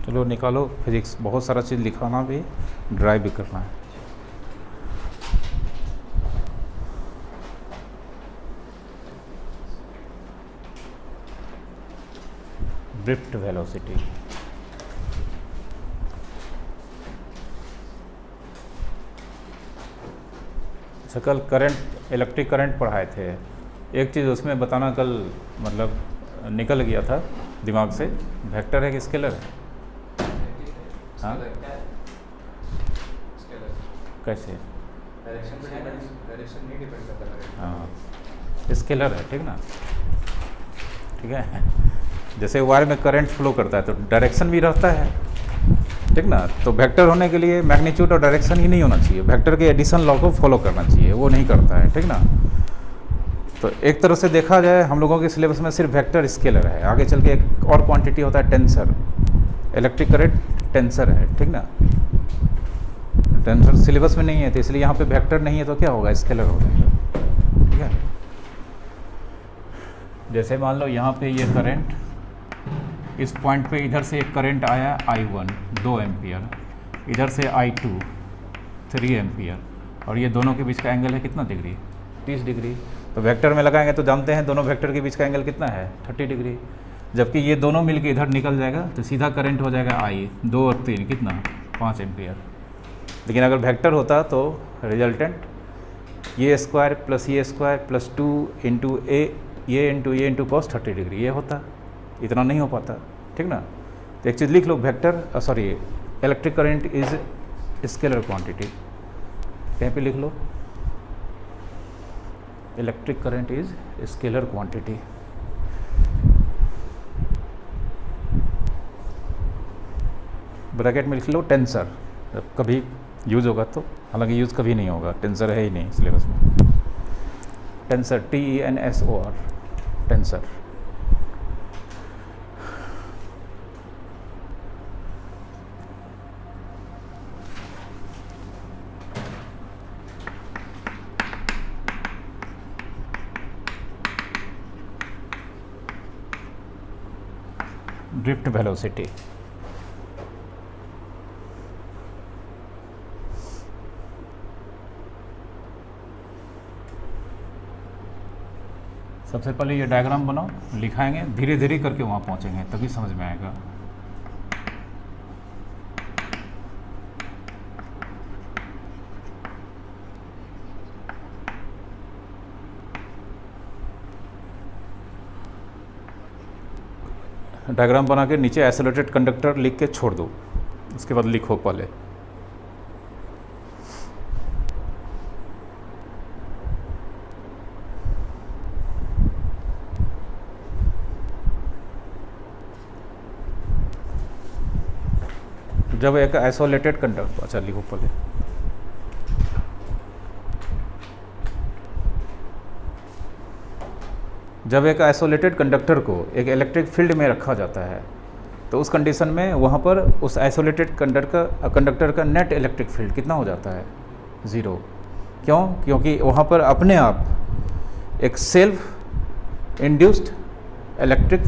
चलो निकालो फिजिक्स, बहुत सारा चीज़ लिखाना भी, ड्राइव भी करना है। ड्रिफ्ट वेलोसिटी, अच्छा कल करंट, इलेक्ट्रिक करंट पढ़ाए थे। एक चीज़ उसमें बताना, कल मतलब निकल गया था दिमाग से, वेक्टर है कि स्केलर है? हाँ कैसे? डायरेक्शन नहीं डिपेंड करता। हाँ स्केलर है, ठीक ना, ठीक है। जैसे वायर में करंट फ्लो करता है तो डायरेक्शन भी रहता है, ठीक ना। तो वेक्टर होने के लिए मैग्नीट्यूड और डायरेक्शन ही नहीं होना चाहिए, वेक्टर के एडिशन लॉ को फॉलो करना चाहिए, वो नहीं करता है, ठीक ना। तो एक तरह से देखा जाए हम लोगों के सिलेबस में सिर्फ वेक्टर स्केलर है, आगे चल के एक और क्वांटिटी होता है टेंसर, इलेक्ट्रिक करंट टेंसर है, ठीक ना। टेंसर सिलेबस में नहीं है तो इसलिए यहाँ पे वेक्टर नहीं है, तो क्या होगा, स्केलर हो जाएगा, ठीक है। जैसे मान लो यहाँ पे ये करंट, इस पॉइंट पे इधर से एक करंट आया I1 2 एम्पियर, इधर से I2 3 एम्पियर, और ये दोनों के बीच का एंगल है कितना डिग्री, 30 डिग्री। तो वेक्टर में लगाएंगे तो जानते हैं दोनों वेक्टर के बीच का एंगल कितना है, 30 डिग्री। जबकि ये दोनों मिलके इधर निकल जाएगा तो सीधा करंट हो जाएगा I 2 और 3 कितना, 5 एम्पियर। लेकिन अगर वेक्टर होता तो रिजल्टेंट ये स्क्वायर प्लस 2 इंटू ये इंटू कॉस 30 डिग्री ये होता, इतना नहीं हो पाता, ठीक ना। तो एक चीज़ लिख लो, vector sorry electric current is scalar quantity, कहीं पे लिख लो, electric current is scalar quantity. Bracket में लिख लो टेंसर, जब कभी यूज़ होगा तो, हालांकि यूज़ कभी नहीं होगा, टेंसर है ही नहीं सिलेबस में। Tensor TENSOR, tensor. Drift velocity, सबसे पहले ये डायग्राम बनाओ, लिखाएंगे, धीरे धीरे करके वहाँ पहुँचेंगे तभी समझ में आएगा। डायग्राम बना के नीचे आइसोलेटेड कंडक्टर लिख के छोड़ दो, उसके बाद लिखो पहले। जब एक आइसोलेटेड कंडक्टर, अच्छा लिखो पहले, जब एक आइसोलेटेड कंडक्टर को एक इलेक्ट्रिक फील्ड में रखा जाता है तो उस कंडीशन में वहाँ पर उस आइसोलेटेड कंडक्टर का नेट इलेक्ट्रिक फील्ड कितना हो जाता है, 0। क्यों? क्योंकि वहाँ पर अपने आप एक self induced electric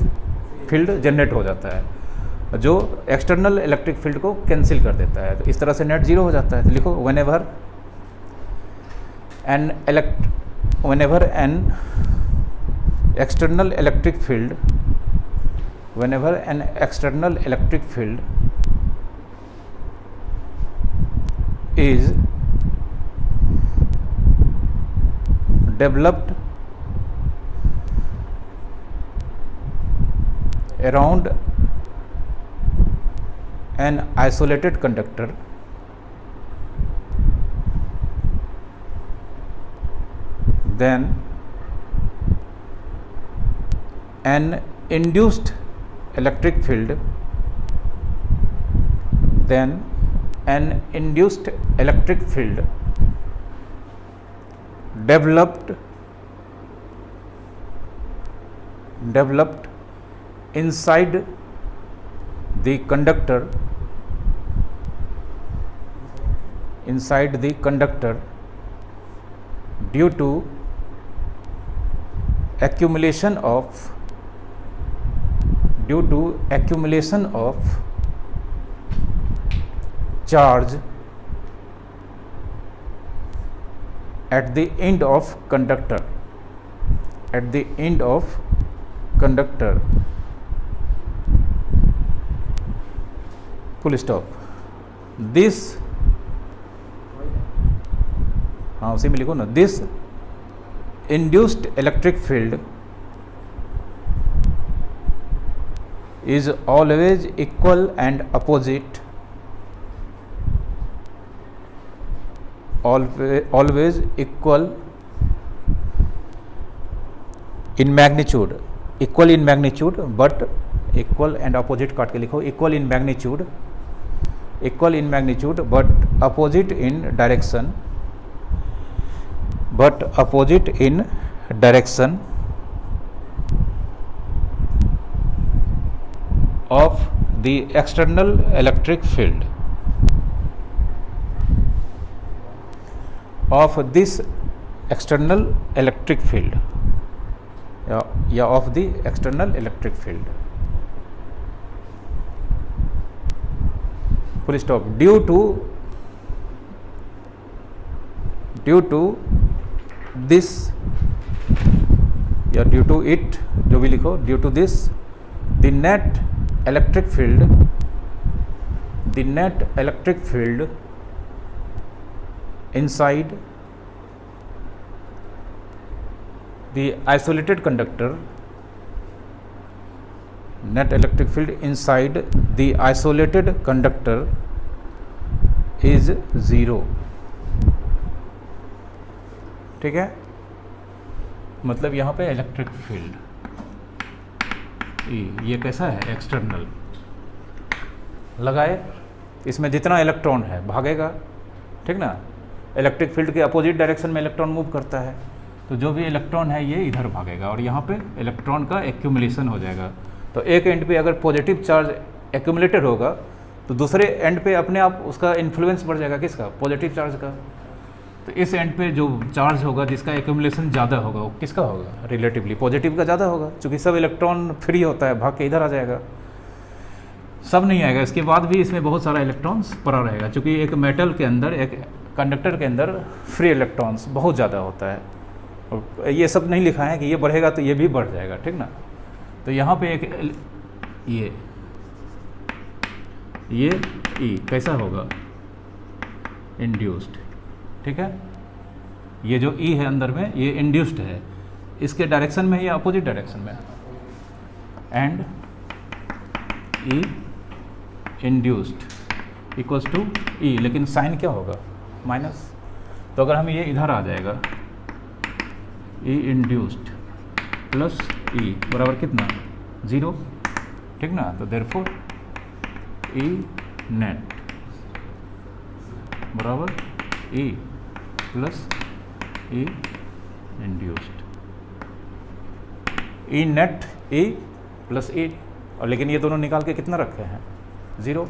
field generate हो जाता है जो एक्सटर्नल इलेक्ट्रिक फील्ड को कैंसिल कर देता है। तो इस तरह से नेट 0 हो जाता है। तो लिखो whenever an external electric field is developed around an isolated conductor, then an induced electric field developed inside the conductor due to accumulation of charge at the end of conductor, at the end of conductor, full stop. This, हाँ उसी में लिखो ना, this induced electric field is always equal and opposite, always equal in magnitude, equal in magnitude but equal and opposite काट के लिखो, equal in magnitude, equal in magnitude but opposite in direction, but opposite in direction of the external electric field, of this external electric field, या of the external electric field, full stop. Due to this या due to it, जो भी लिखो, due to this the net electric field inside the isolated conductor, net electric field inside the isolated conductor is 0. ठीक है, मतलब यहाँ पे electric field ये कैसा है, एक्सटर्नल लगाए, इसमें जितना इलेक्ट्रॉन है भागेगा, ठीक ना। इलेक्ट्रिक फील्ड के अपोजिट डायरेक्शन में इलेक्ट्रॉन मूव करता है, तो जो भी इलेक्ट्रॉन है ये इधर भागेगा और यहाँ पे इलेक्ट्रॉन का एक्यूमुलेशन हो जाएगा। तो एक एंड पे अगर पॉजिटिव चार्ज एक्यूमुलेटेड होगा तो दूसरे एंड पे अपने आप उसका इन्फ्लुएंस बढ़ जाएगा, किसका, पॉजिटिव चार्ज का। तो इस एंड पे जो चार्ज होगा जिसका एक्यूमुलेशन ज़्यादा होगा वो किसका होगा, रिलेटिवली पॉजिटिव का ज़्यादा होगा, क्योंकि सब इलेक्ट्रॉन फ्री होता है, भाग के इधर आ जाएगा, सब नहीं आएगा। इसके बाद भी इसमें बहुत सारा इलेक्ट्रॉन्स पड़ा रहेगा, क्योंकि एक मेटल के अंदर, एक कंडक्टर के अंदर फ्री इलेक्ट्रॉन्स बहुत ज़्यादा होता है। और ये सब नहीं लिखा है कि ये बढ़ेगा तो ये भी बढ़ जाएगा, ठीक ना। तो यहाँ पे एक ये ई कैसा होगा, इंड्यूस्ड, ठीक है। ये जो ई है अंदर में ये इंड्यूस्ड है, इसके डायरेक्शन में या अपोजिट डायरेक्शन में, and E induced equals to E, लेकिन साइन क्या होगा, माइनस। तो अगर हम ये इधर आ जाएगा, ई इंड्यूस्ड प्लस ई बराबर कितना, 0, ठीक ना। तो देयरफॉर ई नेट बराबर ई प्लस ई induced, E net E plus ई, और लेकिन ये दोनों निकाल के कितना रखे हैं, 0,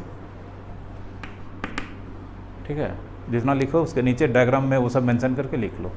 ठीक है। जितना लिखो उसके नीचे डायग्राम में वो सब मेंशन करके लिख लो।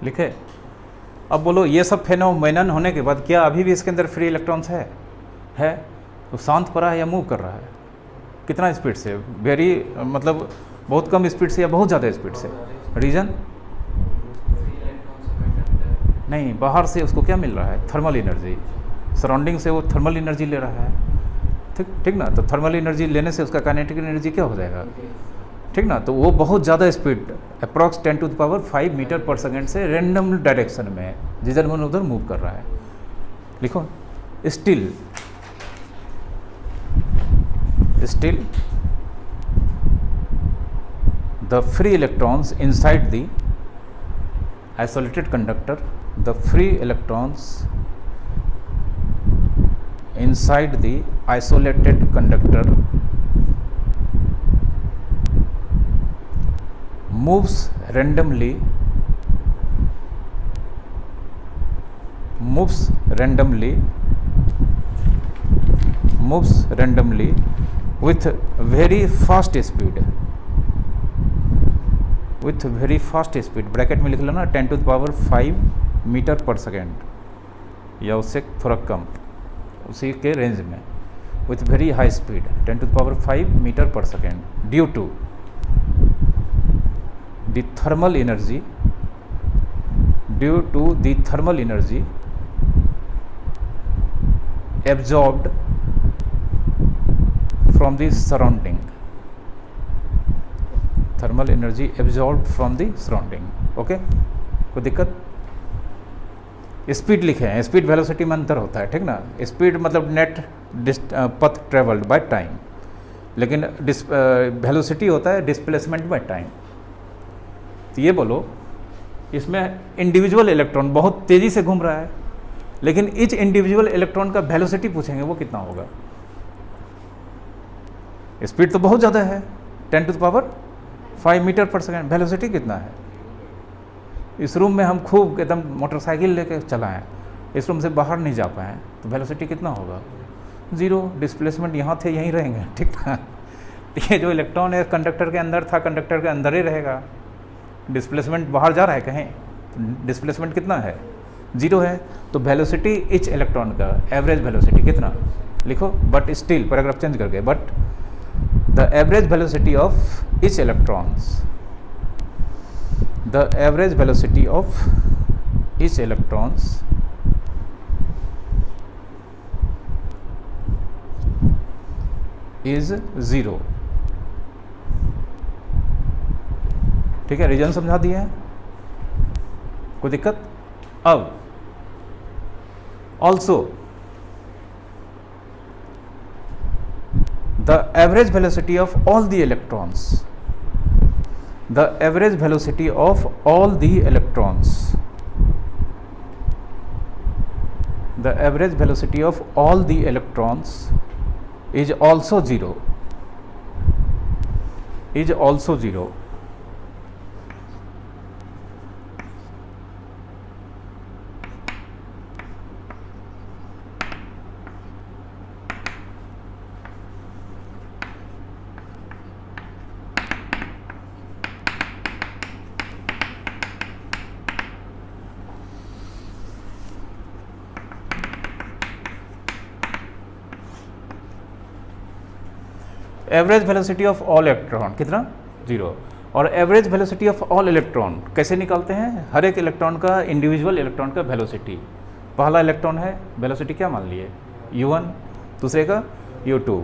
लिखे। अब बोलो ये सब फेनोमेनन होने के बाद क्या अभी भी इसके अंदर फ्री इलेक्ट्रॉन्स है? तो शांत पड़ा है या मूव कर रहा है? कितना स्पीड से? वेरी मतलब बहुत कम स्पीड से या बहुत ज़्यादा स्पीड से? रीज़न नहीं, बाहर से उसको क्या मिल रहा है? Thermal energy. सराउंडिंग से वो थर्मल एनर्जी ले रहा है, ठीक ना। तो थर्मल एनर्जी लेने से उसका काइनेटिक एनर्जी क्या हो जाएगा, ठीक ना। तो वो बहुत ज़्यादा speed approx 10⁵ metre per second से रैंडम डायरेक्शन में जिधर मन उधर मूव कर रहा है। लिखो, still the free electrons inside the isolated conductor, the free electrons inside the isolated conductor moves randomly with very fast speed, bracket में लिख लो ना, 10⁵ मीटर पर सेकेंड या उससे थोड़ा कम, उसी के रेंज में, with very high speed 10⁵ metre per second, due to the thermal energy absorbed from the surrounding, thermal energy absorb from the surrounding. Okay, कोई दिक्कत? स्पीड लिखे हैं, स्पीड वेलोसिटी में अंतर होता है, ठीक ना। स्पीड मतलब नेट पथ ट्रेवल्ड बाय टाइम, लेकिन वेलोसिटी होता है डिस्प्लेसमेंट बाय टाइम। तो ये बोलो, इसमें इंडिविजुअल इलेक्ट्रॉन बहुत तेज़ी से घूम रहा है, लेकिन इच इंडिविजुअल इलेक्ट्रॉन का वेलोसिटी पूछेंगे वो कितना होगा। स्पीड तो बहुत ज़्यादा है, 10⁵ मीटर पर सेकेंड, वेलोसिटी कितना है? इस रूम में हम खूब एकदम मोटरसाइकिल लेके चलाएं, इस रूम से बाहर नहीं जा पाएँ, तो वेलोसिटी कितना होगा? 0। डिस्प्लेसमेंट यहाँ थे यहीं रहेंगे, ठीक ना। ये जो इलेक्ट्रॉन है कंडक्टर के अंदर था, कंडक्टर के अंदर ही रहेगा। डिस्प्लेसमेंट बाहर जा रहा है कहीं, तो डिस्प्लेसमेंट कितना है? 0 है। तो वेलोसिटी इच इलेक्ट्रॉन का एवरेज वेलोसिटी कितना? लिखो, बट स्टिल पैराग्राफ चेंज करके, but the average velocity of each electrons, the average velocity of each electrons is 0। ठीक है, रीजन समझा दिए हैं, कोई दिक्कत? अब also the average velocity of all the electrons, the average velocity of all the electrons, the average velocity of all the electrons is also 0, is also 0। Average velocity of all electron कितना? 0। और average velocity of all electron कैसे निकालते हैं? हर एक electron का, individual electron का velocity, पहला electron है वेलोसिटी क्या मान लिए? u1, दूसरे का u2,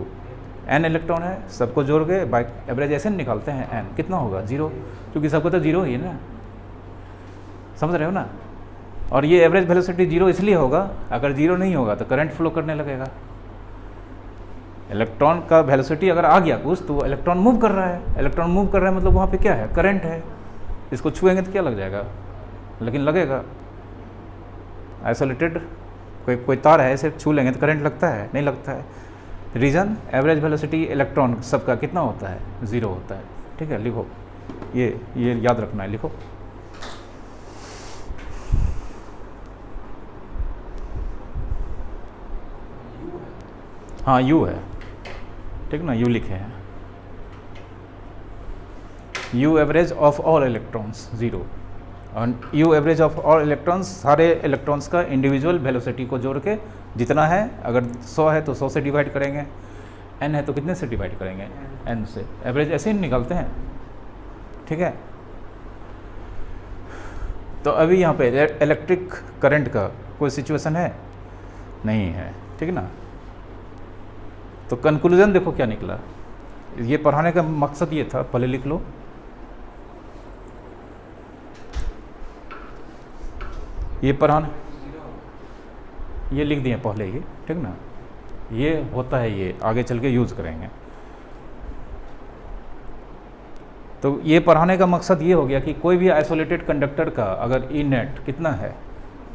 n इलेक्ट्रॉन है, सबको जोड़ के बाय एवरेज ऐसे निकालते हैं, n कितना होगा? 0, क्योंकि सबको तो 0 ही है ना, समझ रहे हो ना। और ये एवरेज वेलोसिटी 0 इसलिए होगा, अगर 0 नहीं होगा तो करंट फ्लो करने लगेगा। इलेक्ट्रॉन का वेलोसिटी अगर आ गया कुछ, तो इलेक्ट्रॉन मूव कर रहा है, इलेक्ट्रॉन मूव कर रहा है मतलब वहाँ पे क्या है? करंट है। इसको छुएंगे तो क्या लग जाएगा? लेकिन लगेगा। आइसोलेटेड कोई तार है, ऐसे छू लेंगे तो करंट लगता है? नहीं लगता है। रीज़न, एवरेज वेलोसिटी इलेक्ट्रॉन सबका कितना होता है? 0 होता है। ठीक है, लिखो, ये याद रखना है, लिखो। हाँ, U है, ठीक ना, U लिखे हैं। U average of all electrons 0, और you average of all electrons, सारे इलेक्ट्रॉन्स का इंडिविजुअल वेलोसिटी को जोड़ के जितना है, अगर 100 है तो 100 से डिवाइड करेंगे, n है तो कितने से डिवाइड करेंगे, n से। एवरेज ऐसे ही निकालते हैं, ठीक है। तो अभी यहाँ पे इलेक्ट्रिक करंट का कोई सिचुएशन है नहीं है, ठीक है ना। तो कंक्लूजन देखो क्या निकला। ये पढ़ाने का मकसद ये था, पहले लिख लो, ये पढ़ाना, ये लिख दिए पहले ही, ठीक ना। ये होता है, ये आगे चल के यूज़ करेंगे। तो ये पढ़ाने का मकसद ये हो गया कि कोई भी आइसोलेटेड कंडक्टर का अगर ई नेट कितना है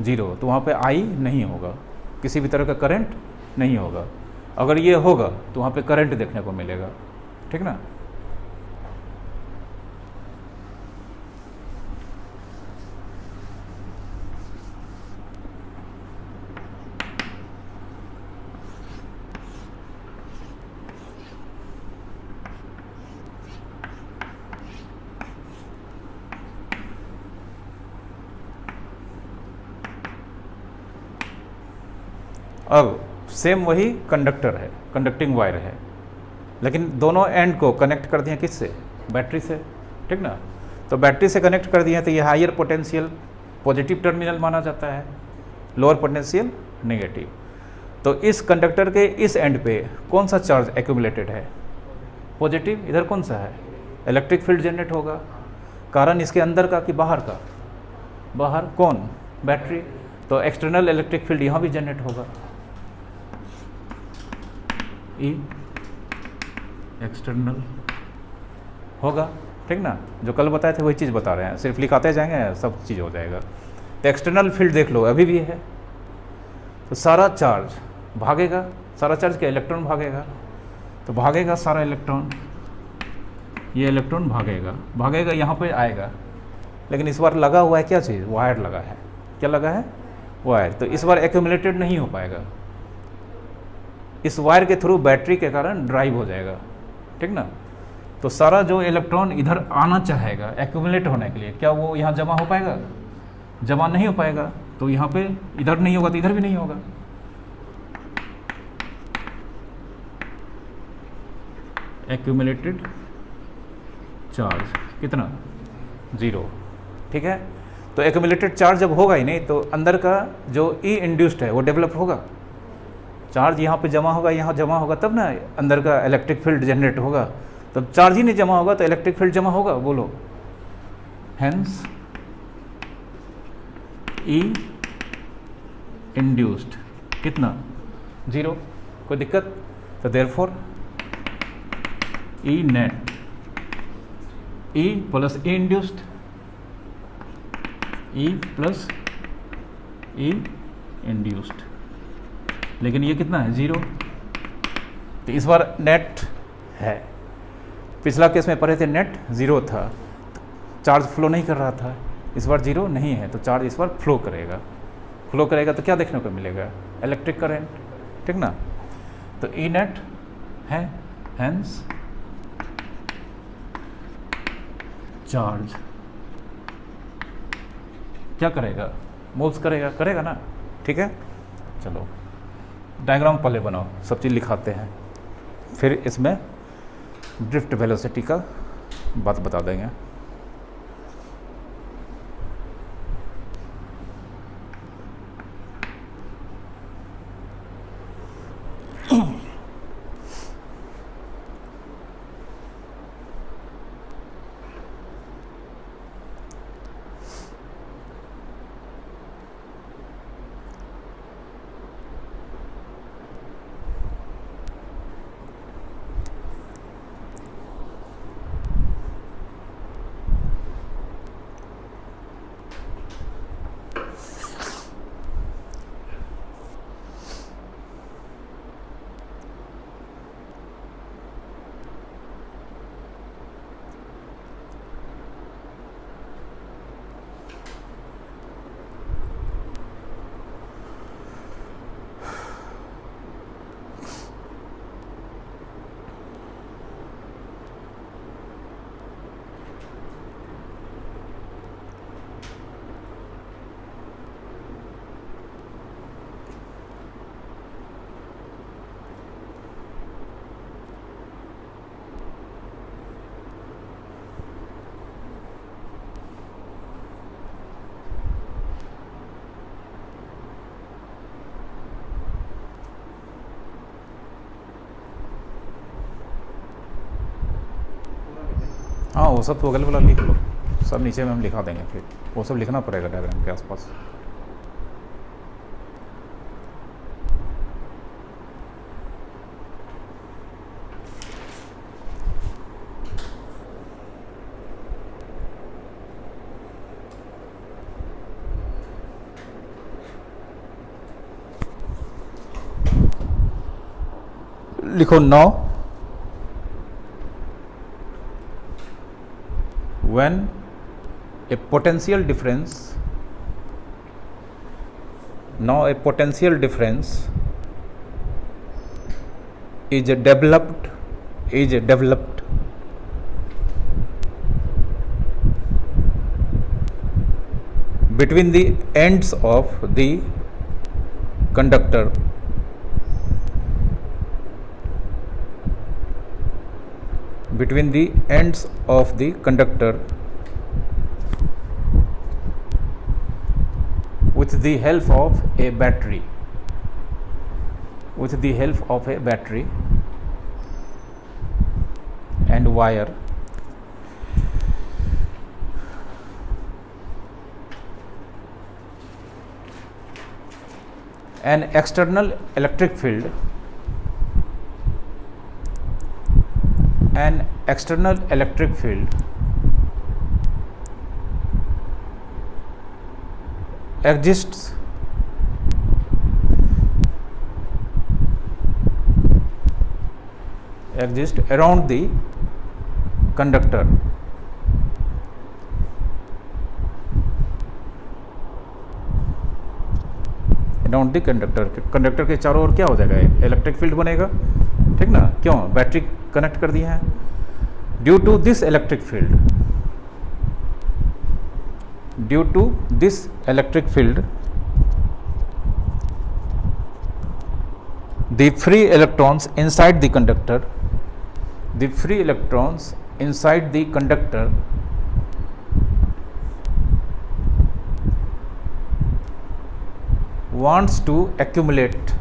0, तो वहाँ पे आई नहीं होगा, किसी भी तरह का करंट नहीं होगा। अगर ये होगा तो वहाँ पे करंट देखने को मिलेगा, ठीक ना। अब सेम वही कंडक्टर है, कंडक्टिंग वायर है, लेकिन दोनों एंड को कनेक्ट कर दिए किससे, बैटरी से, ठीक ना। तो बैटरी से कनेक्ट कर दिए तो ये हायर पोटेंशियल पॉजिटिव टर्मिनल माना जाता है, लोअर पोटेंशियल नेगेटिव। तो इस कंडक्टर के इस एंड पे कौन सा चार्ज एक्यूमुलेटेड है, पॉजिटिव। इधर कौन सा है, इलेक्ट्रिक फील्ड जनरेट होगा। कारण इसके अंदर का कि बाहर का, बाहर कौन, बैटरी। तो एक्सटर्नल इलेक्ट्रिक फील्ड यहाँ भी जनरेट होगा, ई एक्सटर्नल होगा, ठीक ना। जो कल बताए थे वही चीज़ बता रहे हैं, सिर्फ लिखाते जाएंगे सब चीज़ हो जाएगा। तो एक्सटर्नल फील्ड देख लो अभी भी है, तो सारा चार्ज भागेगा, सारा चार्ज क्या, इलेक्ट्रॉन भागेगा, तो भागेगा सारा इलेक्ट्रॉन, ये इलेक्ट्रॉन भागेगा, भागेगा यहाँ पे आएगा। लेकिन इस बार लगा हुआ है क्या चीज़, वायर लगा है, क्या लगा है, वायर। तो इस बार एक्यूमुलेटेड नहीं हो पाएगा, इस वायर के थ्रू बैटरी के कारण ड्राइव हो जाएगा, ठीक ना। तो सारा जो इलेक्ट्रॉन इधर आना चाहेगा एक्यूमुलेट होने के लिए, क्या वो यहाँ जमा हो पाएगा, जमा नहीं हो पाएगा। तो यहाँ पे इधर नहीं होगा तो इधर भी नहीं होगा। एक्यूमुलेटेड चार्ज कितना, 0, ठीक है। तो एक्यूमुलेटेड चार्ज जब होगा ही नहीं तो अंदर का जो ई इंड्यूस्ड है वो डेवलप होगा, चार्ज यहाँ पे जमा होगा, यहाँ जमा होगा, तब ना अंदर का इलेक्ट्रिक फील्ड जनरेट होगा। तब चार्ज ही नहीं जमा होगा तो इलेक्ट्रिक फील्ड जमा होगा, बोलो। हेंस ई इंड्यूस्ड कितना, 0, कोई दिक्कत। तो therefore E net, E plus ई इंड्यूस्ड, ई प्लस ई इंड्यूस्ड, लेकिन ये कितना है, 0। तो इस बार नेट है, पिछला केस में पढ़े थे नेट 0 था, चार्ज फ्लो नहीं कर रहा था। इस बार 0 नहीं है तो चार्ज इस बार फ्लो करेगा, फ्लो करेगा तो क्या देखने को मिलेगा, इलेक्ट्रिक करंट, ठीक ना। तो ई नेट है, हेंस चार्ज क्या करेगा, मूव्स करेगा, करेगा ना, ठीक है। चलो डायग्राम पहले बनाओ, सब चीज़ लिखाते हैं, फिर इसमें ड्रिफ्ट वेलोसिटी का बात बता देंगे। हाँ वो सब तो अगले वाला लिख लो, सब नीचे में हम लिखा देंगे, फिर वो सब लिखना पड़ेगा डायग्राम के आसपास। लिखो now when a potential difference is developed between the ends of the conductor with the help of a battery and wire, an external electric field exists around the conductor conductor के चारों ओर क्या हो जाएगा, electric field बनेगा, ठीक ना। क्यों, battery connect कर दी है। Due to this electric field the free electrons inside the conductor wants to accumulate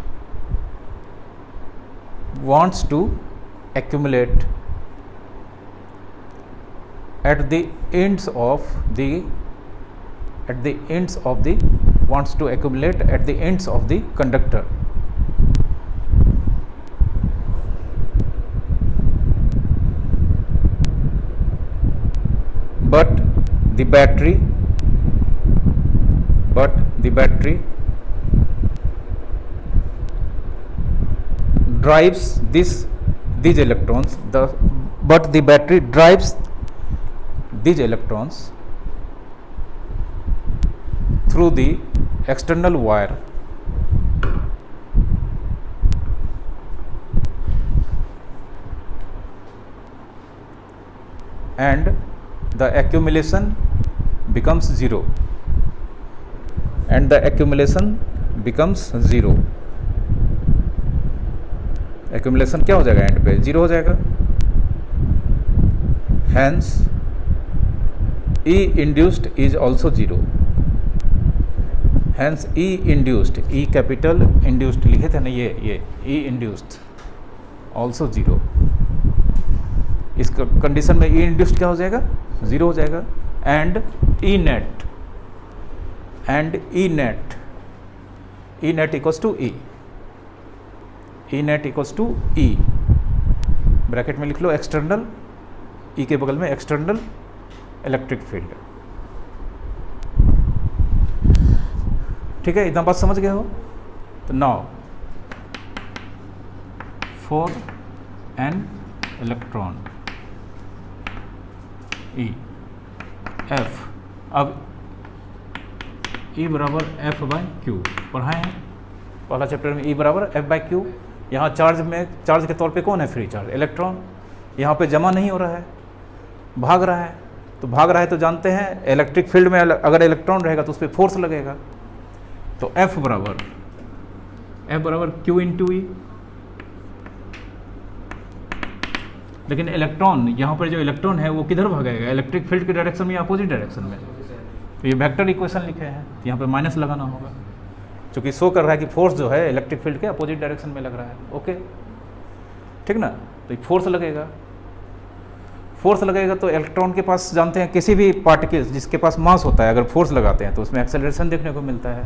at the ends of the conductor, but the battery drives these electrons through the external wire and the accumulation becomes zero. Accumulation क्या हो जाएगा, end पे zero हो जाएगा। Hence E induced is also zero. Hence E induced, E capital, induced लिखे थे ना, ये ई इंड्यूस्ड ऑल्सो जीरो। इस कंडीशन में ई इंड्यूस्ड क्या हो जाएगा, जीरो हो जाएगा। And E net equals to E, bracket में लिख लो एक्सटर्नल, ई के बगल में एक्सटर्नल इलेक्ट्रिक फील्ड। ठीक है, इतना बात समझ गए हो। तो now for an electron E F, अब ई बराबर एफ बाई क्यू पढ़ाए हैं पहला चैप्टर में। ई बराबर एफ बाई क्यू। यहाँ चार्ज के तौर पे कौन है, फ्री चार्ज, इलेक्ट्रॉन। यहाँ पे जमा नहीं हो रहा है, भाग रहा है। तो भाग रहा है तो जानते हैं इलेक्ट्रिक फील्ड में अगर इलेक्ट्रॉन रहेगा तो उस पर फोर्स लगेगा। तो एफ बराबर क्यू इंटू ई। लेकिन इलेक्ट्रॉन, यहाँ पर जो इलेक्ट्रॉन है वो किधर भागेगा, इलेक्ट्रिक फील्ड के डायरेक्शन में या अपोजिट डायरेक्शन में। तो ये वेक्टर इक्वेशन लिखे हैं, यहाँ पे माइनस लगाना होगा, क्योंकि शो कर रहा है कि फोर्स जो है इलेक्ट्रिक फील्ड के अपोजिट डायरेक्शन में लग रहा है। ओके, ठीक ना। तो एक फोर्स लगेगा, फोर्स लगेगा तो इलेक्ट्रॉन के पास जानते हैं किसी भी पार्टिकल जिसके पास मास होता है अगर फोर्स लगाते हैं तो उसमें एक्सेलरेशन देखने को मिलता है।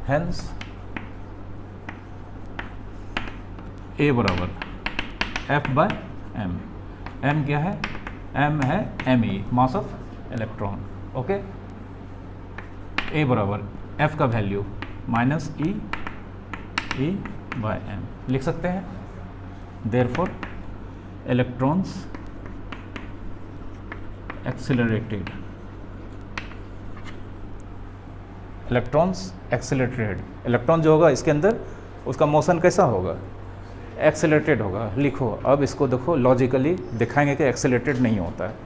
हेंस ए बराबर एफ बाय एम। एम क्या है? एम है M E, mass of electron. Okay, A बराबर एफ का value minus E by M लिख सकते हैं। Therefore electrons accelerated, electrons accelerated, electron जो होगा इसके अंदर उसका मोशन कैसा होगा? एक्सेलरेटेड होगा। लिखो, अब इसको देखो लॉजिकली दिखाएंगे कि एक्सेलरेटेड नहीं होता है।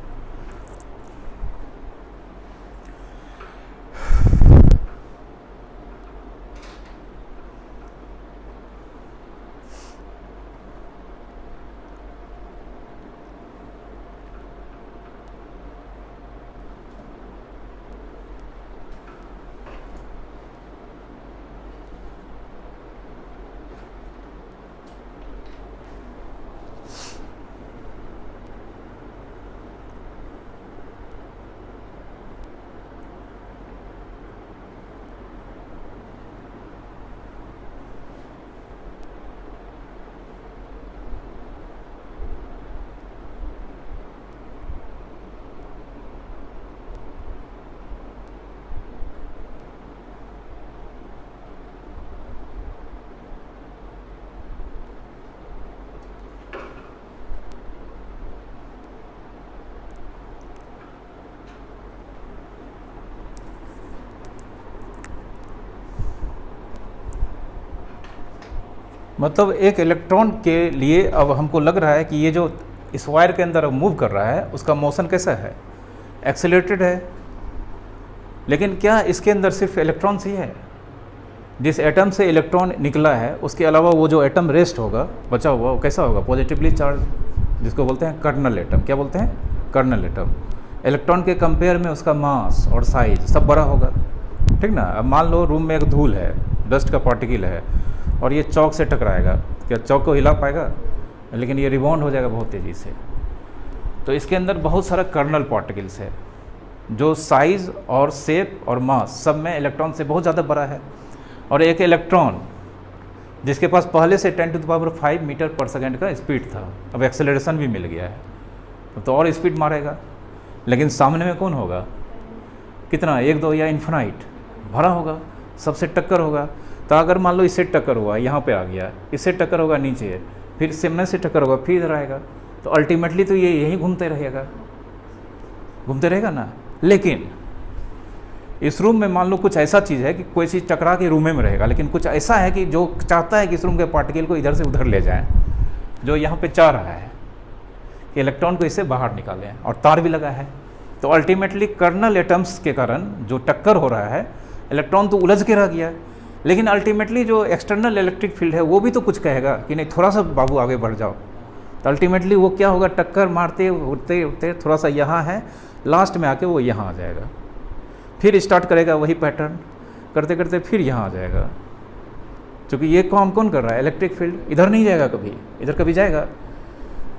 मतलब एक इलेक्ट्रॉन के लिए अब हमको लग रहा है कि ये जो इस वायर के अंदर मूव कर रहा है उसका मोशन कैसा है? एक्सेलरेटेड है। लेकिन क्या इसके अंदर सिर्फ इलेक्ट्रॉन्स ही है? जिस एटम से इलेक्ट्रॉन निकला है उसके अलावा वो जो एटम रेस्ट होगा बचा हुआ वो कैसा होगा? पॉजिटिवली चार्ज, जिसको बोलते हैं कर्नल एटम। क्या बोलते हैं? Kernel atom. इलेक्ट्रॉन के कंपेयर में उसका मास और साइज सब बड़ा होगा, ठीक ना। अब मान लो रूम में एक धूल है, डस्ट का पार्टिकल है और ये चौक से टकराएगा, क्या चौक को हिला पाएगा? लेकिन ये रिबाउंड हो जाएगा बहुत तेज़ी से। तो इसके अंदर बहुत सारा कर्नल पार्टिकल्स है जो साइज़ और शेप और मास सब में इलेक्ट्रॉन से बहुत ज़्यादा बड़ा है। और एक इलेक्ट्रॉन जिसके पास पहले से 10⁵ मीटर पर सेकेंड का स्पीड था, अब एक्सेलरेशन भी मिल गया है तो और स्पीड मारेगा। लेकिन सामने में कौन होगा? कितना? 1 2 या इन्फिनाइट भरा होगा, सबसे टक्कर होगा। तो अगर मान लो इससे टक्कर हुआ, यहाँ पे आ गया, इससे टक्कर होगा नीचे, फिर सामने से टक्कर होगा, फिर इधर आएगा, तो अल्टीमेटली तो ये यहीं घूमते रहेगा ना। लेकिन इस रूम में मान लो कुछ ऐसा चीज़ है कि कोई चीज़ टकरा के रूम में रहेगा, लेकिन कुछ ऐसा है कि जो चाहता है कि इस रूम के पार्टिकल को इधर से उधर ले जाए, जो यहाँ पे चाह रहा है कि इलेक्ट्रॉन को इससे बाहर निकालें, और तार भी लगा है। तो अल्टीमेटली कर्नल एटम्स के कारण जो टक्कर हो रहा है, इलेक्ट्रॉन तो उलझ के रह गया, लेकिन अल्टीमेटली जो एक्सटर्नल इलेक्ट्रिक फील्ड है वो भी तो कुछ कहेगा कि नहीं थोड़ा सा बाबू आगे बढ़ जाओ। तो अल्टीमेटली वो क्या होगा? टक्कर मारते उड़ते उड़ते थोड़ा सा यहाँ है, लास्ट में आके वो यहाँ आ जाएगा, फिर स्टार्ट करेगा वही पैटर्न करते करते फिर यहाँ आ जाएगा। क्योंकि ये काम कौन कर रहा है? Electric field. इधर नहीं जाएगा कभी, इधर कभी जाएगा,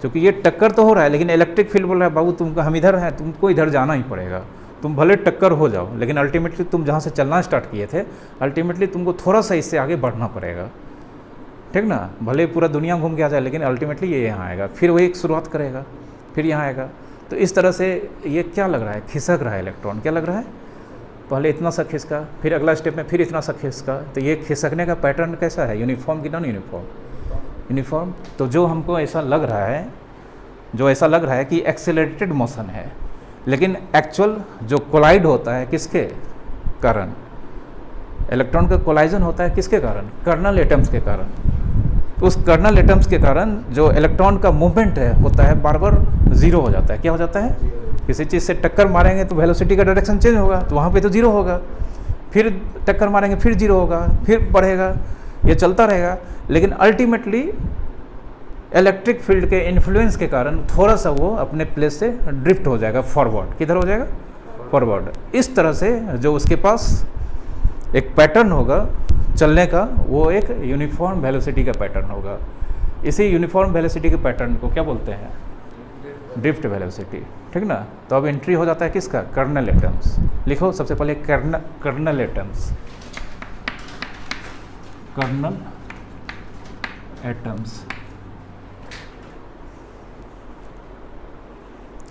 क्योंकि ये टक्कर तो हो रहा है, लेकिन इलेक्ट्रिक फील्ड बोल रहा है बाबू तुमको हम इधर हैं, तुमको इधर जाना ही पड़ेगा। तुम भले टक्कर हो जाओ, लेकिन अल्टीमेटली तुम जहाँ से चलना स्टार्ट किए थे, अल्टीमेटली तुमको थोड़ा सा इससे आगे बढ़ना पड़ेगा, ठीक ना। भले पूरा दुनिया घूम के आ जाए, लेकिन अल्टीमेटली ये यहाँ आएगा, फिर वही एक शुरुआत करेगा, फिर यहाँ आएगा। तो इस तरह से ये क्या लग रहा है? खिसक रहा है इलेक्ट्रॉन। क्या लग रहा है? पहले इतना सा खिसका, फिर अगला स्टेप में फिर इतना सा खिसका। तो ये खिसकने का पैटर्न कैसा है? यूनिफॉर्म कि नॉन यूनिफॉर्म? यूनिफॉर्म। तो जो हमको ऐसा लग रहा है कि एक्सेलरेटेड मोशन है, लेकिन एक्चुअल जो कोलाइड होता है किसके कारण? इलेक्ट्रॉन का कोलाइजन होता है किसके कारण? कर्नल एटम्स के कारण। तो उस कर्नल एटम्स के कारण जो इलेक्ट्रॉन का मूवमेंट है होता है बार बार जीरो हो जाता है। क्या हो जाता है? किसी चीज़ से टक्कर मारेंगे तो वेलोसिटी का डायरेक्शन चेंज होगा, तो वहाँ पे तो जीरो होगा, फिर टक्कर मारेंगे फिर जीरो होगा, फिर बढ़ेगा, ये चलता रहेगा। लेकिन अल्टीमेटली इलेक्ट्रिक फील्ड के इन्फ्लुएंस के कारण थोड़ा सा वो अपने प्लेस से ड्रिफ्ट हो जाएगा फॉरवर्ड। किधर हो जाएगा? फॉरवर्ड। इस तरह से जो उसके पास एक पैटर्न होगा चलने का, वो एक यूनिफॉर्म वेलोसिटी का पैटर्न होगा। इसी यूनिफॉर्म वेलोसिटी के पैटर्न को क्या बोलते हैं? ड्रिफ्ट वेलोसिटी, ठीक ना। तो अब एंट्री हो जाता है किसका, कर्नल एटम्स। लिखो सबसे पहले कर्नल एटम्स, कर्नल एटम्स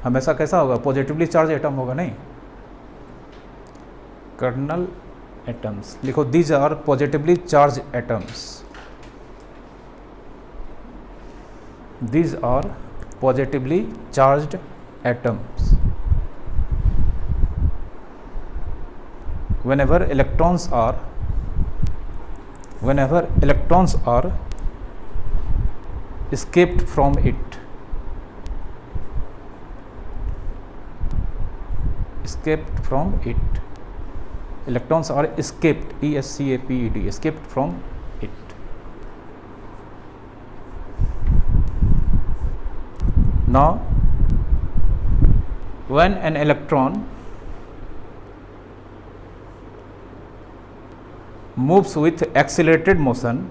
हमेशा कैसा होगा, पॉजिटिवली चार्ज एटम होगा, नहीं। कर्नल एटम्स लिखो, these are positively charge atoms, these are positively charged atoms. Whenever electrons are escaped from it, electrons are escaped, escaped, escaped from it. Now when an electron moves with accelerated motion,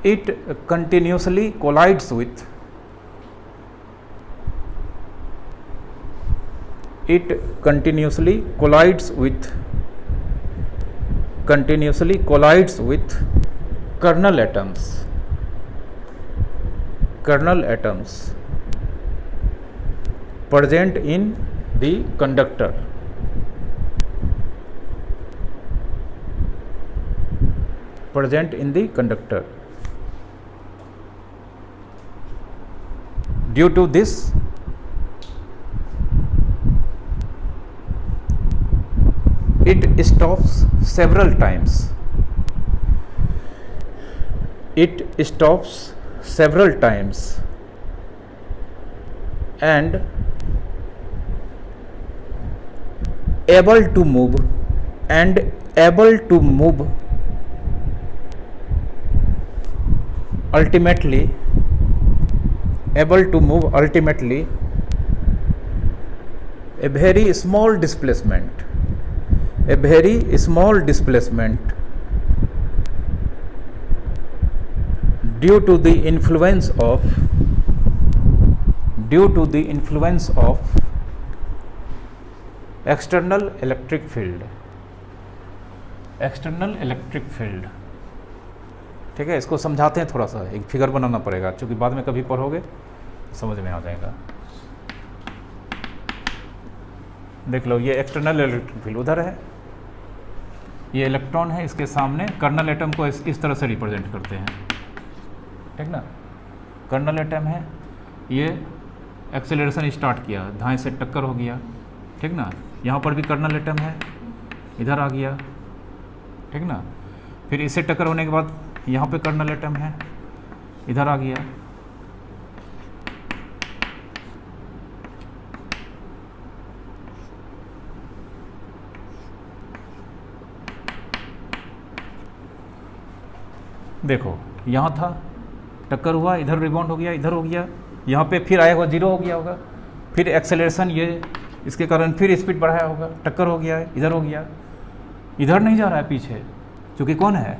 it continuously collides with kernel atoms present in the conductor. Due to this, it stops several times. And able to move ultimately a very small displacement due to the influence of external electric field, ठीक है। इसको समझाते हैं थोड़ा सा, एक figure बनाना पड़ेगा, क्योंकि बाद में कभी पढ़ोगे समझ में आ जाएगा। देख लो, ये एक्सटर्नल इलेक्ट्रिक फील्ड उधर है, ये इलेक्ट्रॉन है, इसके सामने कर्नल एटम को इस तरह से रिप्रेजेंट करते हैं, ठीक ना। कर्नल एटम है, ये एक्सेलरेशन स्टार्ट किया, धाए से टक्कर हो गया, ठीक ना। यहाँ पर भी कर्नल एटम है, इधर आ गया, ठीक ना। फिर इससे टक्कर होने के बाद यहाँ पे कर्नल एटम है, इधर आ गया, देखो यहाँ था, टक्कर हुआ, इधर रिबाउंड हो गया, इधर हो गया, यहाँ पे फिर आया होगा, जीरो हो गया होगा, फिर एक्सेलरेशन ये इसके कारण फिर स्पीड बढ़ाया होगा, टक्कर हो गया है, इधर हो गया, इधर नहीं जा रहा है पीछे, क्योंकि कौन है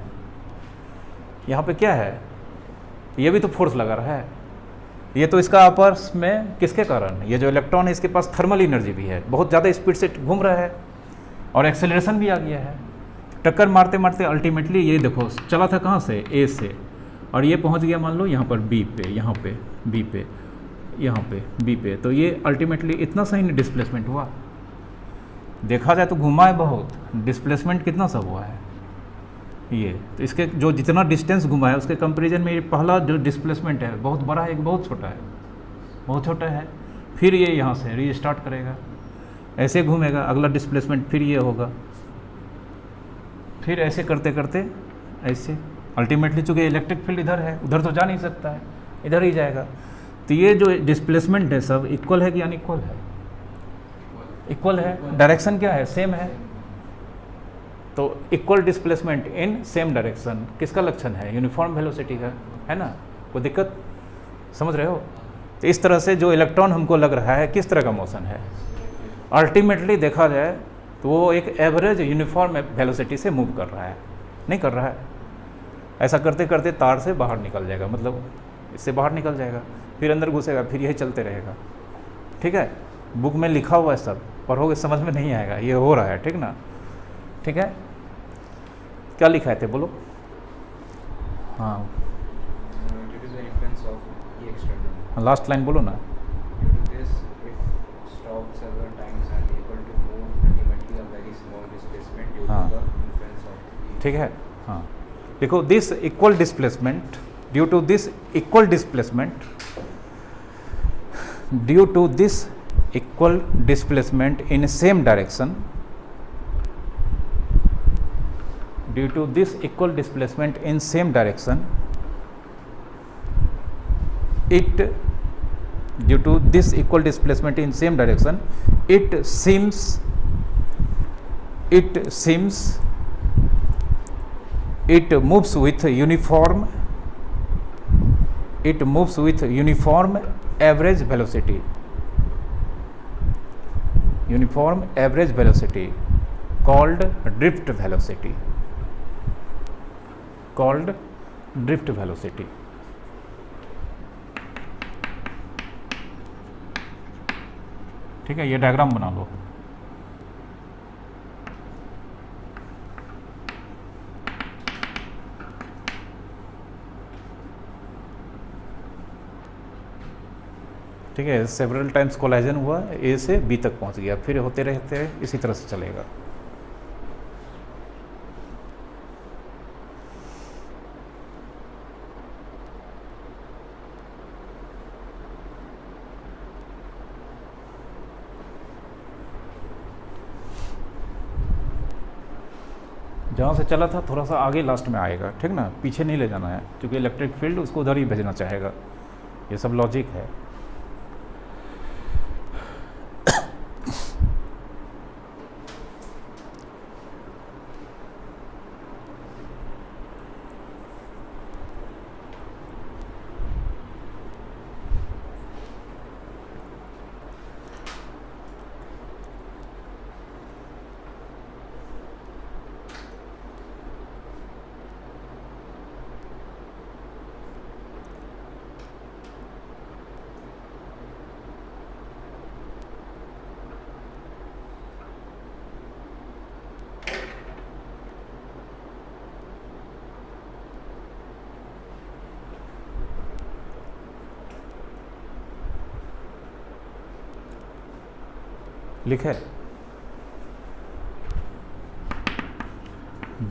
यहाँ पे, क्या है, ये भी तो फोर्स लगा रहा है। ये तो इसका आपस में किसके कारण, ये जो इलेक्ट्रॉन है इसके पास थर्मल एनर्जी भी है, बहुत ज़्यादा स्पीड से घूम रहा है, और एक्सेलरेशन भी आ गया है। टक्कर मारते मारते अल्टीमेटली ये देखो चला था कहाँ से, ए से, और ये पहुँच गया मान लो यहाँ पर बी पे, यहाँ पे बी पे, यहाँ पे बी पे, तो ये अल्टीमेटली इतना सही नहीं डिस्प्लेसमेंट हुआ। देखा जाए तो घुमा है बहुत, डिस्प्लेसमेंट कितना सा हुआ है ये, तो इसके जो जितना डिस्टेंस घुमा है उसके कंपैरिजन में ये पहला जो डिस्प्लेसमेंट है बहुत बड़ा है, एक बहुत छोटा है। फिर ये यहाँ से रीस्टार्ट करेगा, ऐसे घूमेगा, अगला डिस्प्लेसमेंट फिर ये होगा, फिर ऐसे करते करते ऐसे अल्टीमेटली, चूँकि इलेक्ट्रिक फील्ड इधर है, उधर तो जा नहीं सकता है, इधर ही जाएगा। तो ये जो डिस्प्लेसमेंट है सब इक्वल है कि अनइक्वल है, इक्वल है। डायरेक्शन क्या है, सेम है, तो equal displacement in same direction किसका लक्षण है, यूनिफॉर्म वेलोसिटी का, है ना। कोई दिक्कत समझ रहे हो। तो इस तरह से जो इलेक्ट्रॉन हमको लग रहा है किस तरह का मोशन है, अल्टीमेटली देखा जाए तो वो एक एवरेज यूनिफॉर्म वेलोसिटी से मूव कर रहा है, नहीं कर रहा है। ऐसा करते करते तार से बाहर निकल जाएगा, मतलब इससे बाहर निकल जाएगा, फिर अंदर घुसेगा, फिर यही चलते रहेगा। ठीक है, बुक में लिखा हुआ है सब, पढ़ोगे समझ में नहीं आएगा, ये हो रहा है। ठीक ना, ठीक है, क्या लिखा है थे बोलो। हाँ, लास्ट लाइन बोलो ना। हाँ ठीक है, हाँ देखो, this equal displacement, due to this equal displacement, due to this equal displacement in same direction, due to this equal displacement in same direction, it due to this equal displacement in same direction, it seems it moves with uniform average velocity, uniform average velocity called drift velocity, called drift velocity। ठीक है, ये diagram बना लो। ठीक है, several times collision हुआ, ए से B तक पहुंच गया, फिर होते रहते इसी तरह से चलेगा। जहाँ से चला था थोड़ा सा आगे लास्ट में आएगा। ठीक ना, पीछे नहीं ले जाना है, क्योंकि इलेक्ट्रिक फील्ड उसको उधर ही भेजना चाहेगा। ये सब लॉजिक है। लिखे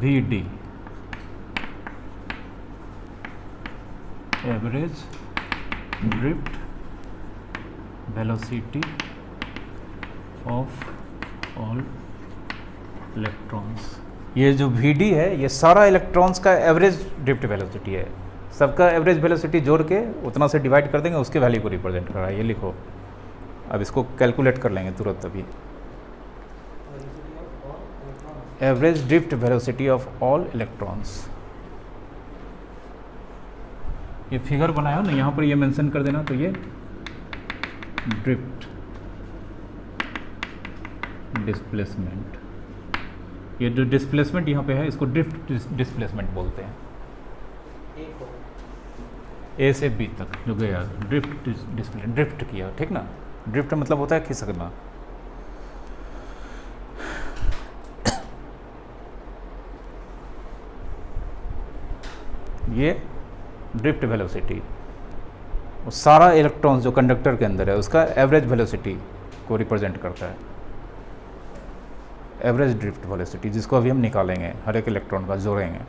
V D average drift velocity of all electrons. ये जो वी डी है, ये सारा इलेक्ट्रॉन्स का एवरेज ड्रिफ्ट वेलोसिटी है। सबका एवरेज वेलोसिटी जोड़ के उतना से डिवाइड कर देंगे, उसके वैल्यू को रिप्रेजेंट कर रहा है। ये लिखो, अब इसको कैलकुलेट कर लेंगे तुरंत अभी। Average drift velocity of all electrons. ये फिगर बनाया हो ना, यहाँ पर ये मेंशन कर देना। तो ये ड्रिफ्ट डिस्प्लेसमेंट, ये जो डिस्प्लेसमेंट यहाँ पे है, इसको ड्रिफ्ट डिस्प्लेसमेंट बोलते हैं। ए से बी तक जो गया, ड्रिफ्ट किया। ठीक ना, ड्रिफ्ट मतलब होता है खिसकना। ये ड्रिफ्ट वेलोसिटी, सारा इलेक्ट्रॉन्स जो कंडक्टर के अंदर है उसका एवरेज वेलोसिटी को रिप्रेजेंट करता है। एवरेज ड्रिफ्ट वेलोसिटी, जिसको अभी हम निकालेंगे, हर एक इलेक्ट्रॉन का जोड़ेंगे।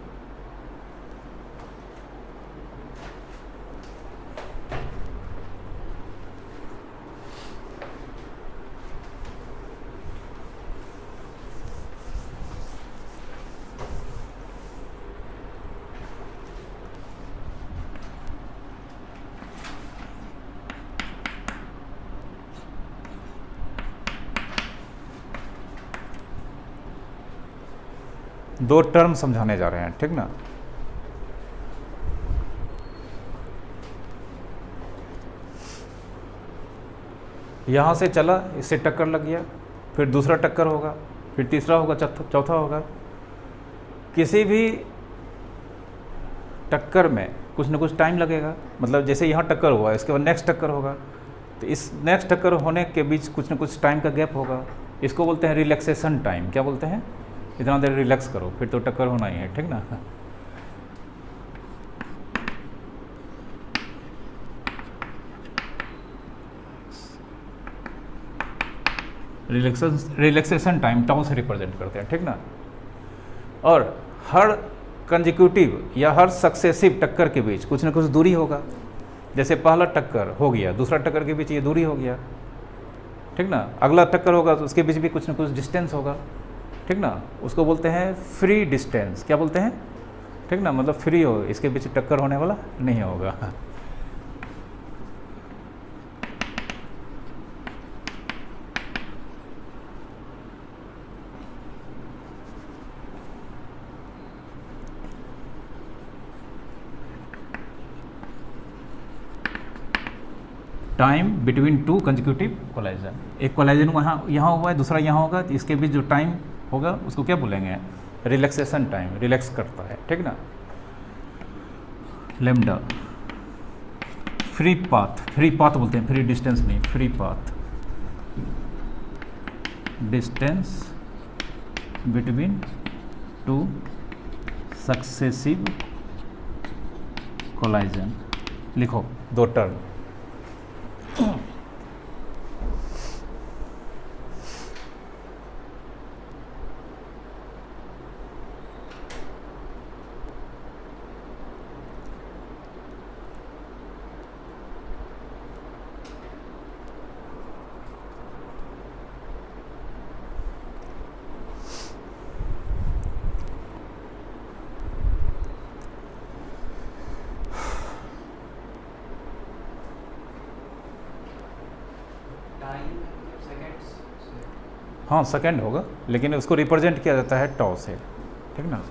दो टर्म समझाने जा रहे हैं। ठीक ना, यहाँ से चला, इससे टक्कर लग गया, फिर दूसरा टक्कर होगा, फिर तीसरा होगा, चौथा होगा। किसी भी टक्कर में कुछ ना कुछ टाइम लगेगा, मतलब जैसे यहाँ टक्कर हुआ, इसके बाद नेक्स्ट टक्कर होगा, तो इस नेक्स्ट टक्कर होने के बीच कुछ ना कुछ टाइम का गैप होगा। इसको बोलते हैं रिलैक्सेशन टाइम। क्या बोलते हैं? इतना देर रिलैक्स करो, फिर तो टक्कर होना ही है, ठीक ना। रिलैक्सेशन टाइम टाउ से रिप्रेजेंट करते हैं, ठीक ना। और हर कंजिक्यूटिव या हर सक्सेसिव टक्कर के बीच कुछ ना कुछ दूरी होगा। जैसे पहला टक्कर हो गया, दूसरा टक्कर के बीच ये दूरी हो गया, ठीक ना। अगला टक्कर होगा तो उसके बीच भी कुछ ना कुछ डिस्टेंस होगा, ठीक ना। उसको बोलते हैं फ्री डिस्टेंस। क्या बोलते हैं? ठीक ना, मतलब फ्री हो, इसके बीच टक्कर होने वाला नहीं होगा। Time between two consecutive collision. एक कोलाइजन यहाँ हुआ है, दूसरा यहाँ होगा, तो इसके बीच जो टाइम होगा उसको क्या बोलेंगे? Relaxation time. रिलैक्स करता है, ठीक ना। Lambda free path. Free path बोलते हैं, फ्री डिस्टेंस नहीं, free path. Distance between two successive collision. लिखो दो टर्म। हाँ, सेकंड होगा, लेकिन उसको रिप्रेजेंट किया जाता है टॉ से, ठीक ना।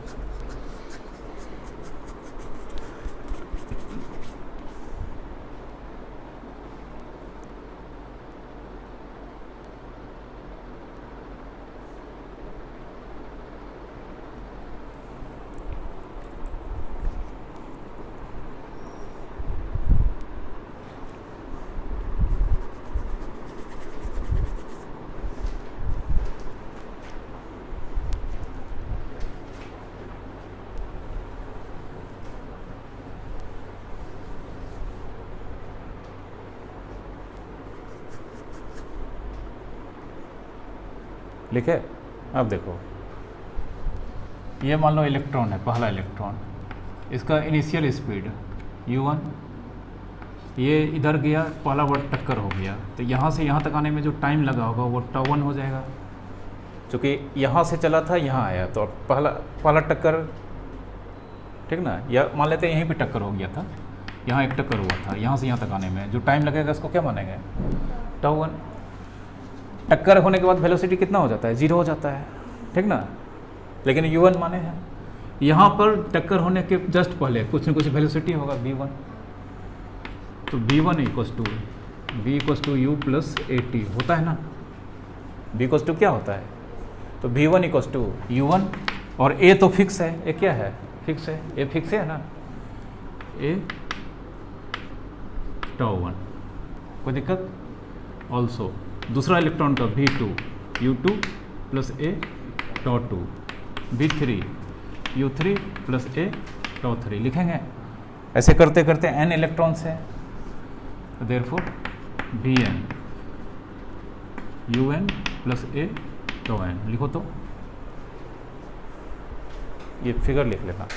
लिखे। अब देखो, ये मान लो इलेक्ट्रॉन है, पहला इलेक्ट्रॉन, इसका इनिशियल स्पीड u1, ये इधर गया, पहला वर्ड टक्कर हो गया, तो यहाँ से यहाँ तक आने में जो टाइम लगा होगा वो τ1 हो जाएगा। क्योंकि यहाँ से चला था, यहाँ आया, तो पहला टक्कर, ठीक ना। या मान लेते हैं यहीं पे टक्कर हो गया था, यहाँ एक टक्कर हुआ था, यहाँ से यहाँ तक आने में जो टाइम लगेगा उसको क्या मानेंगे? τ1। टक्कर होने के बाद वेलोसिटी कितना हो जाता है? 0 हो जाता है, ठीक ना। लेकिन u1 माने हैं, यहाँ पर टक्कर होने के जस्ट पहले कुछ न कुछ वेलोसिटी होगा v1, तो v1 equals to u plus at होता है ना। v इक्वस टू क्या होता है? तो v1 इक्वस टू u1, और a तो फिक्स है, a क्या है? फिक्स है, a फिक्स है ना, a τ1। कोई दिक्कत? ऑल्सो दूसरा इलेक्ट्रॉन का v2 u2 plus a τ2, v3 u3 plus a τ3 लिखेंगे। ऐसे करते करते n इलेक्ट्रॉन्स है, तो therefore vn un plus a τn लिखो। तो ये फिगर लिख लेना।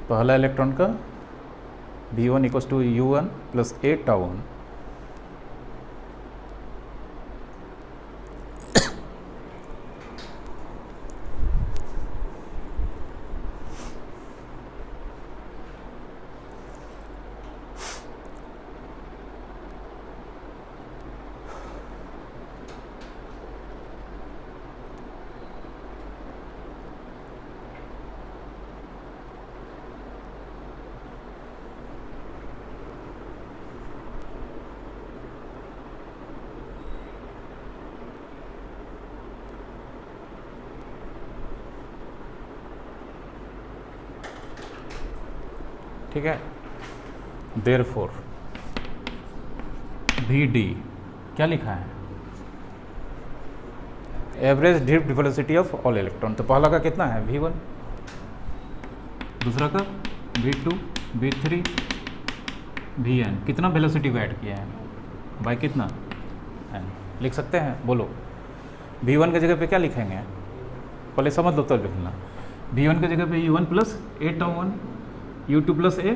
पहला इलेक्ट्रॉन का v1 equals to u1 plus a τ1, ठीक है। देयरफॉर वी डी क्या लिखा है, average drift velocity of all electron. तो पहला का कितना है v1, दूसरा का v2, v3, vn, कितना वेलोसिटी को ऐड किया है बाई कितना n, लिख सकते हैं, बोलो। v1 की जगह पे क्या लिखेंगे, पहले समझ लो तो लिखना। v1 की जगह पे u1 plus a τ1, u2 plus a,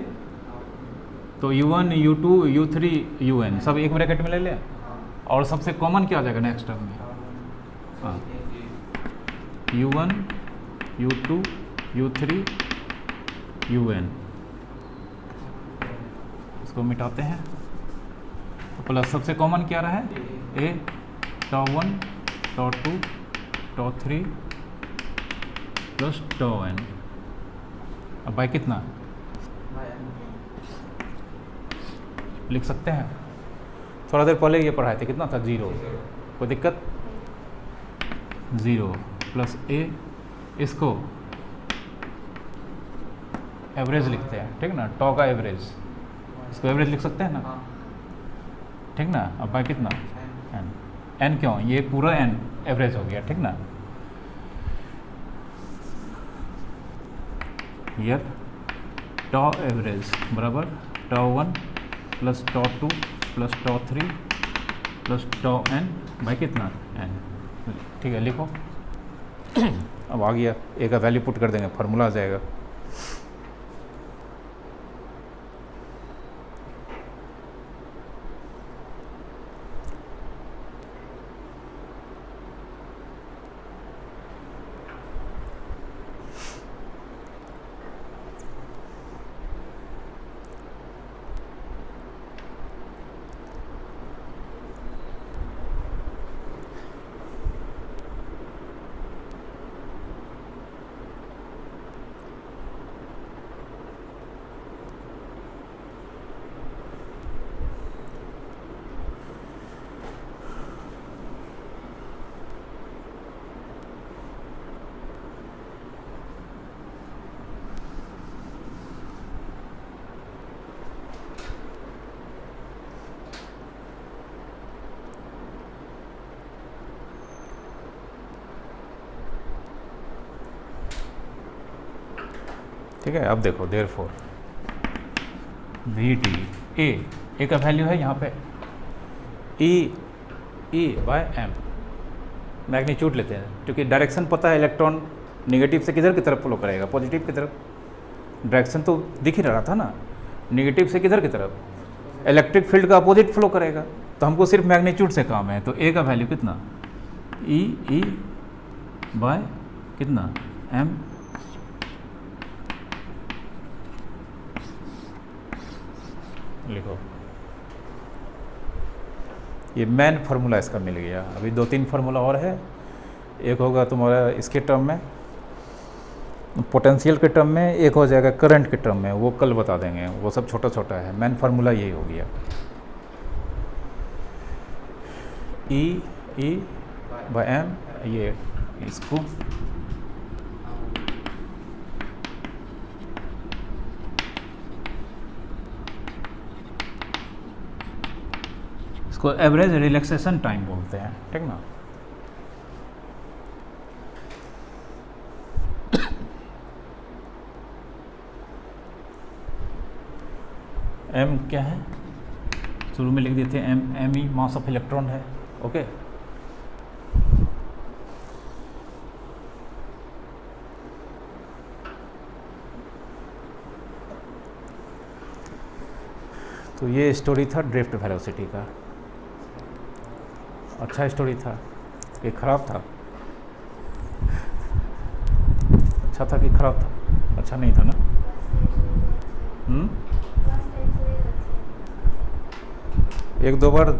तो u1 u2 u3 un सब एक ब्रैकेट में ले लें, और सबसे कॉमन क्या आ जाएगा नेक्स्ट टर्म में, हाँ u1 u2 u3 un, इसको मिटाते हैं तो प्लस सबसे कॉमन क्या रहा है, a τ1 τ2 τ3 प्लस τn, अब बाई कितना लिख सकते हैं। थोड़ा देर पहले ये पढ़ाए थे, कितना था, 0, कोई दिक्कत, 0 प्लस a, इसको एवरेज लिखते हैं, ठीक ना, टॉ का एवरेज, इसको एवरेज लिख सकते हैं ना, ठीक ना। अब बाई कितना n, n क्यों, ये पूरा n एवरेज हो गया, ठीक ना। हियर टॉ एवरेज बराबर τ1 plus τ2 plus τ3 plus τn by कितना n, ठीक है, लिखो। अब आ गया, ए का वैल्यू पुट कर देंगे, फार्मूला आ जाएगा। ठीक है, अब देखो देयरफॉर वी डी ए का वैल्यू है यहाँ पे ई बाय एम, मैग्नीट्यूड लेते हैं क्योंकि डायरेक्शन पता है, इलेक्ट्रॉन निगेटिव से किधर की तरफ फ्लो करेगा, पॉजिटिव की तरफ। डायरेक्शन तो दिख ही रहा था ना, निगेटिव से किधर की तरफ, इलेक्ट्रिक फील्ड का अपोजिट फ्लो करेगा, तो हमको सिर्फ मैग्नीट्यूड से काम है। तो ए का वैल्यू कितना, ई बाय कितना एम, लिखो। ये मेन फार्मूला इसका मिल गया। अभी 2-3 फार्मूला और है, एक होगा तुम्हारा इसके टर्म में, पोटेंशियल के टर्म में, एक हो जाएगा करंट के टर्म में, वो कल बता देंगे, वो सब छोटा छोटा है। मेन फार्मूला यही हो गया, ई बाय एम, ये इसको इसको एवरेज रिलैक्सेशन टाइम बोलते हैं, ठीक ना। एम क्या है, शुरू में लिख देते हैं M E mass of electron है, ओके। तो ये स्टोरी था ड्रिफ्ट वेलोसिटी का। अच्छा स्टोरी था कि खराब था, अच्छा था कि खराब था, अच्छा नहीं था ना। एक दो बार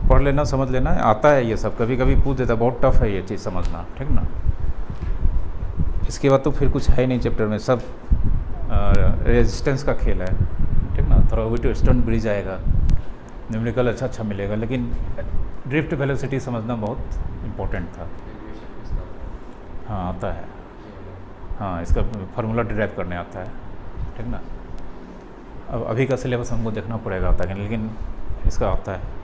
पढ़ लेना, समझ लेना, आता है ये सब, कभी कभी पूछ देता, बहुत टफ है ये चीज़ समझना, ठीक ना। इसके बाद तो फिर कुछ है ही नहीं चैप्टर में, सब रेजिस्टेंस का खेल है, ठीक ना। थोड़ा विटो स्टोन ब्रिज आएगा, न्यूमेरिकल अच्छा मिलेगा, लेकिन ड्रिफ्ट वेलोसिटी समझना बहुत इम्पोर्टेंट था। हाँ आता है, हाँ इसका फार्मूला डिराइव करने आता है, ठीक ना। अब अभी का सिलेबस हमको देखना पड़ेगा, लेकिन इसका आता है